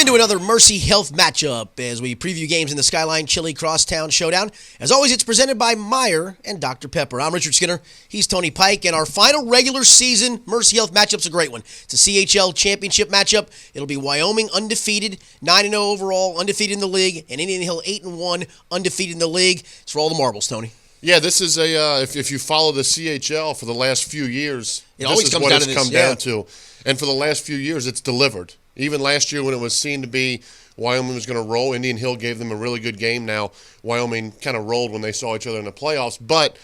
into another Mercy Health matchup as we preview games in the Skyline Chili Crosstown Showdown. As always, it's presented by Meyer and Dr. Pepper. I'm Richard Skinner. He's Tony Pike. And our final regular season Mercy Health matchup's a great one. It's a CHL championship matchup. It'll be Wyoming undefeated, 9-0 overall, undefeated in the league, and Indian Hill 8-1, undefeated in the league. It's for all the marbles, Tony. Yeah, this is if you follow the CHL for the last few years, this is what it's come down to. And for the last few years, it's delivered. Even last year when it was seen to be Wyoming was going to roll, Indian Hill gave them a really good game. Now, Wyoming kind of rolled when they saw each other in the playoffs. But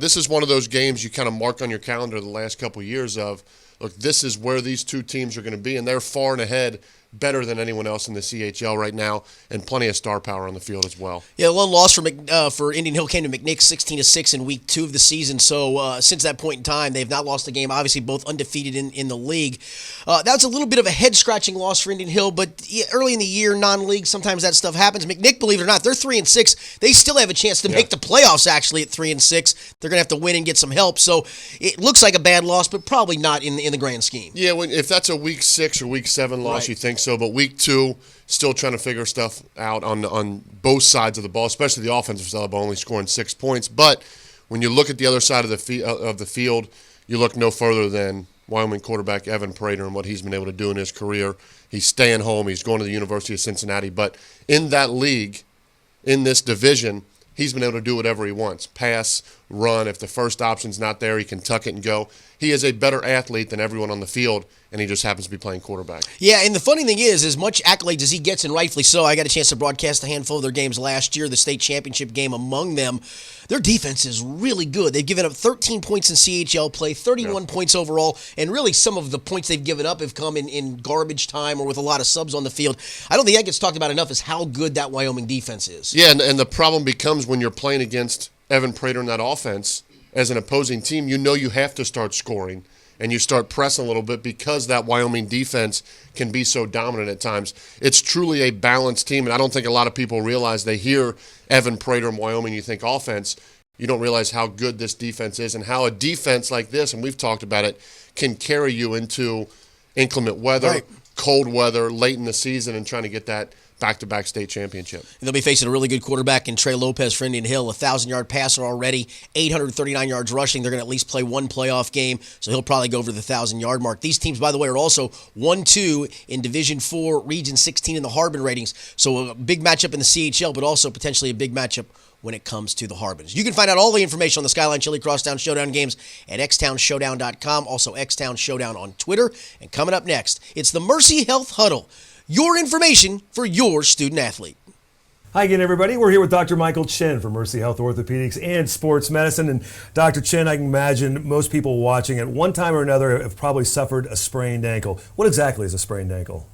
this is one of those games you kind of mark on your calendar the last couple of years of, look, this is where these two teams are going to be, and they're far and ahead, better than anyone else in the CHL right now, and plenty of star power on the field as well. Yeah, one loss for Indian Hill came to McNick 16-6 in week 2 of the season. So since that point in time, they've not lost a game. Obviously, both undefeated in the league. That's a little bit of a head-scratching loss for Indian Hill, but early in the year, non-league, sometimes that stuff happens. McNick, believe it or not, they're 3-6. They still have a chance to make the playoffs. Actually, at 3-6, they're going to have to win and get some help. So it looks like a bad loss, but probably not in the grand scheme. Yeah, if that's a week 6 or week 7 loss, right. You think so. But week 2, still trying to figure stuff out on both sides of the ball, especially the offensive side of the ball, only scoring 6 points. But when you look at the other side of the field, you look no further than Wyoming quarterback Evan Prater and what he's been able to do in his career. He's staying home. He's going to the University of Cincinnati. But in that league, in this division, he's been able to do whatever he wants. Pass, run. If the first option's not there, he can tuck it and go. He is a better athlete than everyone on the field, and he just happens to be playing quarterback. Yeah, and the funny thing is, as much accolades as he gets, and rightfully so, I got a chance to broadcast a handful of their games last year, the state championship game among them. Their defense is really good. They've given up 13 points in CHL play, 31 points overall, and really some of the points they've given up have come in garbage time or with a lot of subs on the field. I don't think that gets talked about enough is how good that Wyoming defense is. Yeah, and the problem becomes when you're playing against Evan Prater in that offense, as an opposing team, you know you have to start scoring, and you start pressing a little bit because that Wyoming defense can be so dominant at times. It's truly a balanced team, and I don't think a lot of people realize. They hear Evan Prater in Wyoming, you think offense. You don't realize how good this defense is and how a defense like this, and we've talked about it, can carry you into inclement weather, cold weather, late in the season, and trying to get that back-to-back state championship. And they'll be facing a really good quarterback in Trey Lopez for Indian Hill, 1,000-yard passer already, 839 yards rushing. They're going to at least play one playoff game, so he'll probably go over the 1,000-yard mark. These teams, by the way, are also 1-2 in Division 4, Region 16 in the Harbin ratings. So a big matchup in the CHL, but also potentially a big matchup when it comes to the Harbins. You can find out all the information on the Skyline Chili Crosstown Showdown games at xtownshowdown.com, also Xtown Showdown on Twitter. And coming up next, it's the Mercy Health Huddle, your information for your student athlete. Hi again, everybody. We're here with Dr. Michael Chin from Mercy Health Orthopedics and Sports Medicine. And Dr. Chin, I can imagine most people watching at one time or another have probably suffered a sprained ankle. What exactly is a sprained ankle?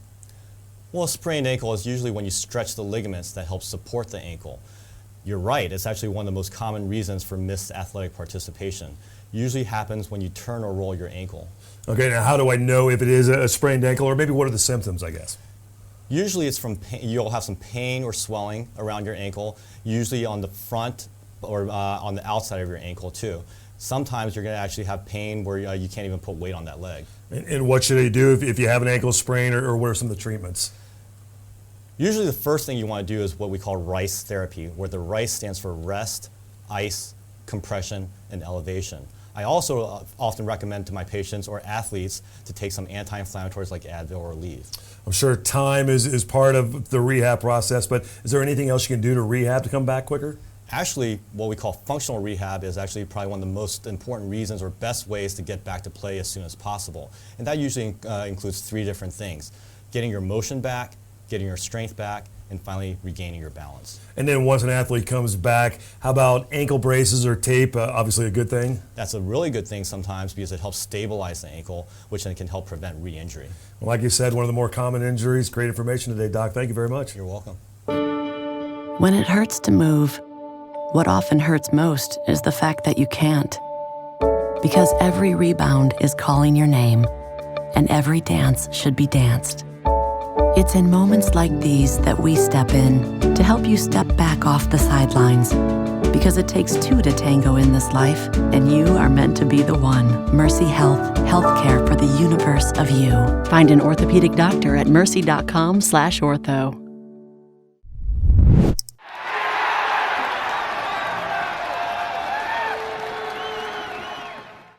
Well, a sprained ankle is usually when you stretch the ligaments that help support the ankle. You're right, it's actually one of the most common reasons for missed athletic participation. Usually happens when you turn or roll your ankle. Okay, now how do I know if it is a sprained ankle, or maybe what are the symptoms, I guess? Usually it's from pain. You'll have some pain or swelling around your ankle, usually on the front or on the outside of your ankle too. Sometimes you're going to actually have pain where you can't even put weight on that leg. And what should I do if you have an ankle sprain, or what are some of the treatments? Usually the first thing you want to do is what we call RICE therapy, where the RICE stands for rest, ice, compression, and elevation. I also often recommend to my patients or athletes to take some anti-inflammatories like Advil or Aleve. I'm sure time is part of the rehab process, but is there anything else you can do to rehab to come back quicker? Actually, what we call functional rehab is actually probably one of the most important reasons or best ways to get back to play as soon as possible. And that usually includes 3 different things: getting your motion back, getting your strength back, and finally regaining your balance. And then once an athlete comes back, how about ankle braces or tape? Obviously a good thing? That's a really good thing sometimes because it helps stabilize the ankle, which then can help prevent re-injury. Well, like you said, one of the more common injuries. Great information today, Doc. Thank you very much. You're welcome. When it hurts to move, what often hurts most is the fact that you can't. Because every rebound is calling your name, and every dance should be danced. It's in moments like these that we step in to help you step back off the sidelines Because it takes two to tango in this life, and you are meant to be the one. Mercy Health, healthcare for the universe of you. Find an orthopedic doctor at mercy.com/ortho.